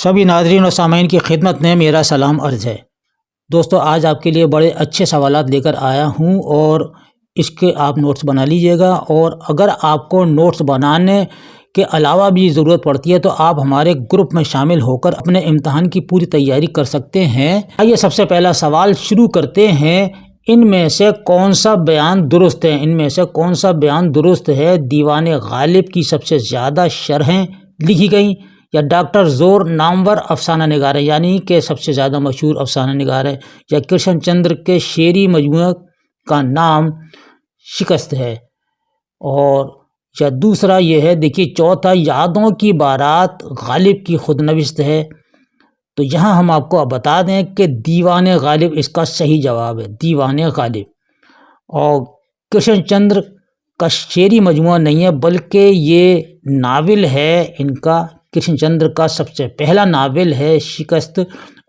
سبھی ناظرین و سامعین کی خدمت میں میرا سلام عرض ہے۔ دوستو آج آپ کے لیے بڑے اچھے سوالات لے کر آیا ہوں اور اس کے آپ نوٹس بنا لیجئے گا، اور اگر آپ کو نوٹس بنانے کے علاوہ بھی ضرورت پڑتی ہے تو آپ ہمارے گروپ میں شامل ہو کر اپنے امتحان کی پوری تیاری کر سکتے ہیں۔ آئیے سب سے پہلا سوال شروع کرتے ہیں۔ ان میں سے کون سا بیان درست ہے؟ ان میں سے کون سا بیان درست ہے؟ دیوان غالب کی سب سے زیادہ شرحیں لکھی گئیں، یا ڈاکٹر زور نامور افسانہ نگار ہے یعنی کہ سب سے زیادہ مشہور افسانہ نگار ہے، یا کرشن چندر کے شعری مجموعہ کا نام شکست ہے؟ اور یا دوسرا یہ ہے، دیکھیے چوتھا، یادوں کی بارات غالب کی خود نوشت ہے؟ تو یہاں ہم آپ کو بتا دیں کہ دیوان غالب اس کا صحیح جواب ہے، دیوان غالب۔ اور کرشن چندر کا شعری مجموعہ نہیں ہے بلکہ یہ ناول ہے ان کا، کرشن چندر کا سب سے پہلا ناول ہے شکست،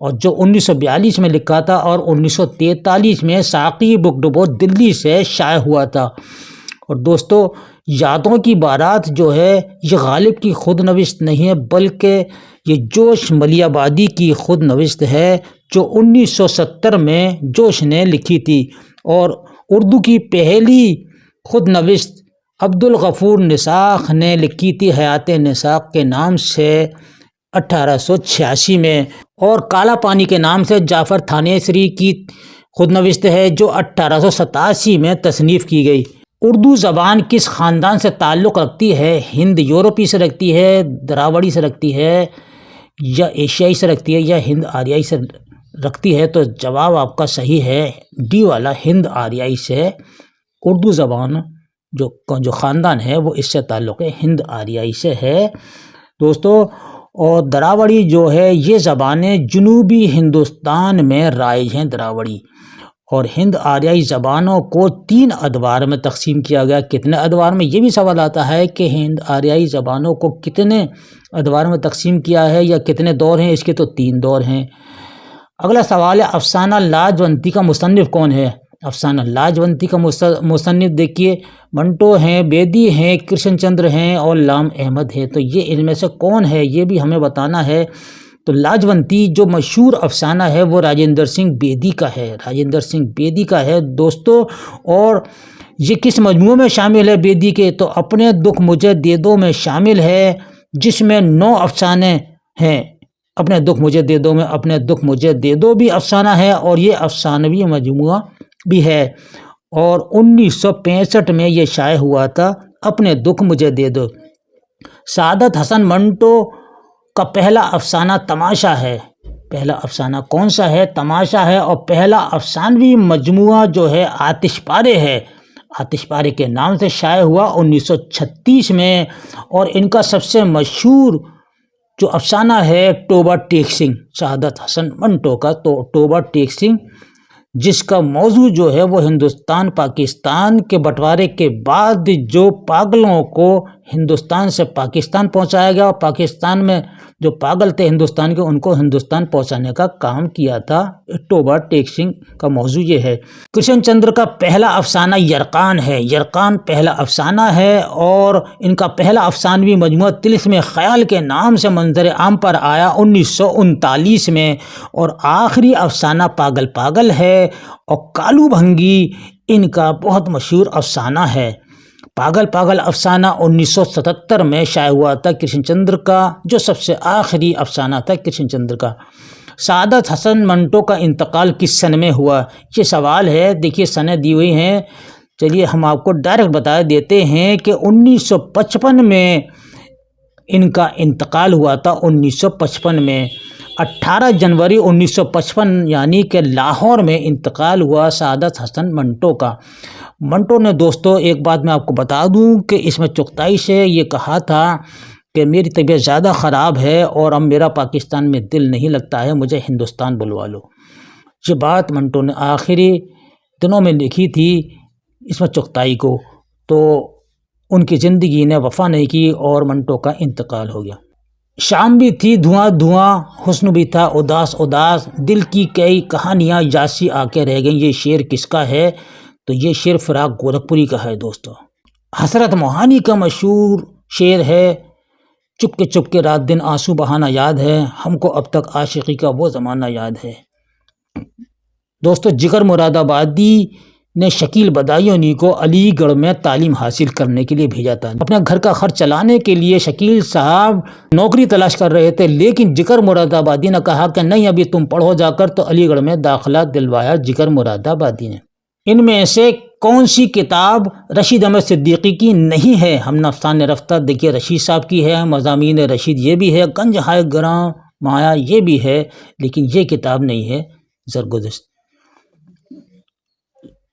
اور جو 1942 میں لکھا تھا اور 1943 میں ساقی بک ڈپو دلی سے شائع ہوا تھا۔ اور دوستو یادوں کی بارات جو ہے یہ غالب کی خود نوشت نہیں ہے بلکہ یہ جوش ملیح آبادی کی خود نوشت ہے، جو 1970 میں جوش نے لکھی تھی۔ اور اردو کی پہلی خود نوشت عبدالغفور نساخ نے لکھی تھی حیات نساخ کے نام سے 1886 میں، اور کالا پانی کے نام سے جعفر تھانیسری کی خود نوشت ہے جو 1887 میں تصنیف کی گئی۔ اردو زبان کس خاندان سے تعلق رکھتی ہے؟ ہند یورپی سے رکھتی ہے، دراوڑی سے رکھتی ہے، یا ایشیائی سے رکھتی ہے، یا ہند آریائی سے رکھتی ہے؟ تو جواب آپ کا صحیح ہے ڈی والا، ہند آریائی سے۔ اردو زبان جو خاندان ہے وہ اس سے تعلق ہے، ہند آریائی سے ہے دوستو۔ اور دراوڑی جو ہے یہ زبانیں جنوبی ہندوستان میں رائج ہیں، دراوڑی۔ اور ہند آریائی زبانوں کو 3 ادوار میں تقسیم کیا گیا۔ کتنے ادوار میں؟ یہ بھی سوال آتا ہے کہ ہند آریائی زبانوں کو کتنے ادوار میں تقسیم کیا ہے یا کتنے دور ہیں؟ اس کے تو 3 دور ہیں۔ اگلا سوال ہے، افسانہ لاجونتی کا مصنف کون ہے؟ افسانہ لاجونتی کا مصنف دیکھیے منٹو ہیں، بیدی ہیں، کرشن چندر ہیں اور لام احمد ہے۔ تو یہ ان میں سے کون ہے یہ بھی ہمیں بتانا ہے۔ تو لاجونتی جو مشہور افسانہ ہے وہ راجندر سنگھ بیدی کا ہے، راجندر سنگھ بیدی کا ہے دوستو۔ اور یہ کس مجموعے میں شامل ہے بیدی کے؟ تو اپنے دکھ مجھے دے دو میں شامل ہے، جس میں 9 افسانے ہیں۔ اپنے دکھ مجھے دے دو میں اپنے دکھ مجھے دے دو بھی افسانہ ہے، اور یہ افسانوی مجموعہ بھی ہے، اور 1965 میں یہ شائع ہوا تھا، اپنے دکھ مجھے دے دو۔ سعادت حسن منٹو کا پہلا افسانہ تماشا ہے۔ پہلا افسانہ کون سا ہے؟ تماشا ہے۔ اور پہلا افسانوی مجموعہ جو ہے آتش پارے ہے، آتش پارے کے نام سے شائع ہوا 1936 میں۔ اور ان کا سب سے مشہور جو افسانہ ہے ٹوبہ ٹیک سنگھ، سعادت حسن منٹو کا تو ٹوبہ ٹیک سنگھ، جس کا موضوع جو ہے وہ ہندوستان پاکستان کے بٹوارے کے بعد جو پاگلوں کو ہندوستان سے پاکستان پہنچایا گیا، اور پاکستان میں جو پاگل تھے ہندوستان کے ان کو ہندوستان پہنچانے کا کام کیا تھا۔ ٹوبہ ٹیک سنگھ کا موضوع یہ ہے۔ کرشن چندر کا پہلا افسانہ یرقان ہے، یرقان پہلا افسانہ ہے، اور ان کا پہلا افسانوی مجموعہ طلسم خیال کے نام سے منظر عام پر آیا 1939 میں۔ اور آخری افسانہ پاگل پاگل ہے، اور کالو بھنگی ان کا بہت مشہور افسانہ ہے۔ پاگل پاگل افسانہ 1977 میں شائع ہوا تھا کرشن چندر کا، جو سب سے آخری افسانہ تھا کرشن چندر کا۔ سعادت حسن منٹو کا انتقال کس سن میں ہوا؟ یہ سوال ہے، دیکھیے سنیں دی ہوئی ہیں، چلیے ہم آپ کو ڈائریکٹ بتا دیتے ہیں کہ 1955 میں ان کا انتقال ہوا تھا۔ 1955 میں 18 جنوری 1955 یعنی کہ لاہور میں انتقال ہوا سعادت حسن منٹو کا۔ منٹو نے دوستو ایک بات میں آپ کو بتا دوں کہ اس میں چغتائی سے یہ کہا تھا کہ میری طبیعت زیادہ خراب ہے اور اب میرا پاکستان میں دل نہیں لگتا ہے، مجھے ہندوستان بلوا لو۔ یہ بات منٹو نے آخری دنوں میں لکھی تھی اس میں چغتائی کو، تو ان کی زندگی نے وفا نہیں کی اور منٹو کا انتقال ہو گیا۔ شام بھی تھی دھواں دھواں، حسن بھی تھا اداس اداس، دل کی کئی کہانیاں جاسی آ کے رہ گئیں۔ یہ شعر کس کا ہے؟ تو یہ شعر فراق گورکھپوری کا ہے دوستو۔ حسرت موہانی کا مشہور شعر ہے، چپ کے رات دن آنسو بہانا یاد ہے، ہم کو اب تک عاشقی کا وہ زمانہ یاد ہے۔ دوستو، جگر مراد آبادی نے شکیل بدایونی کو علی گڑھ میں تعلیم حاصل کرنے کے لیے بھیجا تھا۔ اپنے گھر کا خرچ چلانے کے لیے شکیل صاحب نوکری تلاش کر رہے تھے، لیکن جگر مراد آبادی نے کہا کہ نہیں، ابھی تم پڑھو جا کر، تو علی گڑھ میں داخلہ دلوایا جگر مراد آبادی نے۔ ان میں سے کون سی کتاب رشید احمد صدیقی کی نہیں ہے؟ ہم نفسان رفتہ دیکھیے رشید صاحب کی ہے، مضامین رشید یہ بھی ہے، گنج ہائے گراں مایا یہ بھی ہے، لیکن یہ کتاب نہیں ہے زرگزشت۔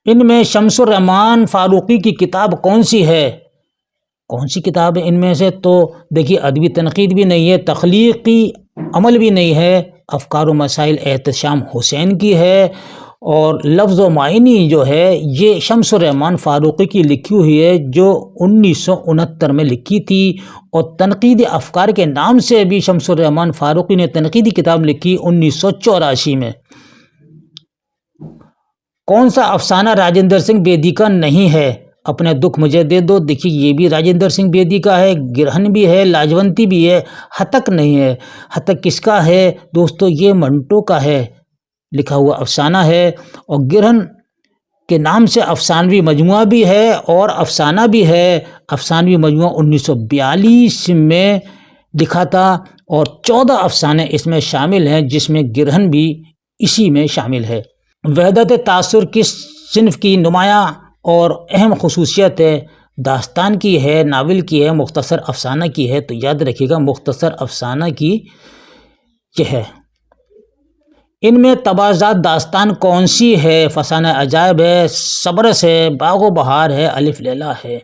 ان میں شمس الرحمان فاروقی کی کتاب کون سی ہے؟ کون سی کتاب ہے ان میں سے؟ تو دیکھیے ادبی تنقید بھی نہیں ہے، تخلیقی عمل بھی نہیں ہے، افکار و مسائل احتشام حسین کی ہے، اور لفظ و معنی جو ہے یہ شمس الرحمان فاروقی کی لکھی ہوئی ہے، جو 1969 میں لکھی تھی، اور تنقید افکار کے نام سے بھی شمس الرحمان فاروقی نے تنقیدی کتاب لکھی 1984 میں۔ کون سا افسانہ راجندر سنگھ بیدی کا نہیں ہے؟ اپنے دکھ مجھے دے دو، دیکھیے یہ بھی راجندر سنگھ بیدی کا ہے، گرہن بھی ہے، لاجونتی بھی ہے، ہتک نہیں ہے۔ ہتک کس کا ہے دوستو؟ یہ منٹو کا ہے، لکھا ہوا افسانہ ہے، اور گرہن کے نام سے افسانوی مجموعہ بھی ہے اور افسانہ بھی ہے۔ افسانوی مجموعہ 1942 میں لکھا تھا، اور 14 افسانے اس میں شامل ہیں، جس میں گرہن بھی اسی میں شامل ہے۔ وحدت تاثر کس صنف کی نمایاں اور اہم خصوصیت ہے؟ داستان کی ہے، ناول کی ہے، مختصر افسانہ کی ہے؟ تو یاد رکھیے گا مختصر افسانہ کی یہ ہے۔ ان میں تبازات داستان کون سی ہے؟ فسانہ عجائب ہے، صبرس ہے، باغ و بہار ہے، الف لیلا ہے۔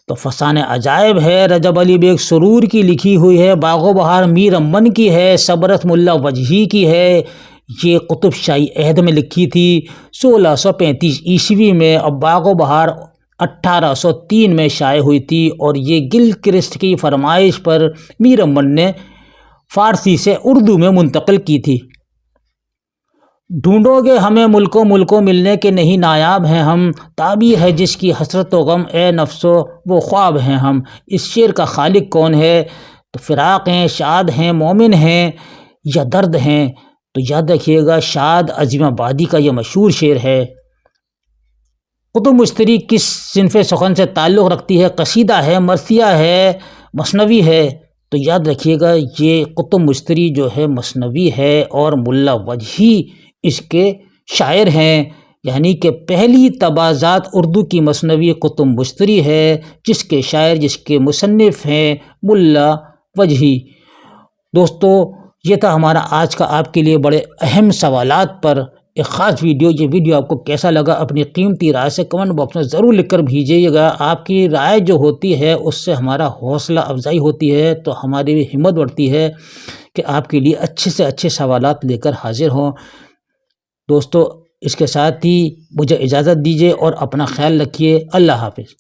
تو فسانہ عجائب ہے، رجب علی بیگ سرور کی لکھی ہوئی ہے، باغ و بہار میر امن کی ہے، صبرس ملا وجہی کی ہے، یہ قطب شاہی عہد میں لکھی تھی 1635 عیسوی میں، اور باغ و بہار 1803 میں شائع ہوئی تھی، اور یہ گل کرسٹ کی فرمائش پر میر امن نے فارسی سے اردو میں منتقل کی تھی۔ ڈھونڈو گے ہمیں ملکوں ملنے کے نہیں نایاب ہیں ہم، تعبیر ہے جس کی حسرت و غم اے نفسو وہ خواب ہیں ہم۔ اس شعر کا خالق کون ہے؟ تو فراق ہیں، شاد ہیں، مومن ہیں، یا درد ہیں؟ تو یاد رکھیے گا شاد عظیم آبادی کا یہ مشہور شعر ہے۔ قطب مشتری کس صنف سخن سے تعلق رکھتی ہے؟ قصیدہ ہے، مرثیہ ہے، مثنوی ہے؟ تو یاد رکھیے گا یہ قطب مشتری جو ہے مثنوی ہے، اور ملا وجہی اس کے شاعر ہیں، یعنی کہ پہلی تبازات اردو کی مثنوی قطب مشتری ہے، جس کے شاعر، جس کے مصنف ہیں ملا وجہی۔ دوستو، یہ تھا ہمارا آج کا آپ کے لیے بڑے اہم سوالات پر ایک خاص ویڈیو۔ یہ ویڈیو آپ کو کیسا لگا اپنی قیمتی رائے سے کمنٹ باکس میں ضرور لکھ کر بھیجیے گا۔ آپ کی رائے جو ہوتی ہے اس سے ہمارا حوصلہ افزائی ہوتی ہے، تو ہماری بھی ہمت بڑھتی ہے کہ آپ کے لیے اچھے سے اچھے سوالات لے کر حاضر ہوں۔ دوستو، اس کے ساتھ ہی مجھے اجازت دیجیے اور اپنا خیال رکھیے۔ اللہ حافظ۔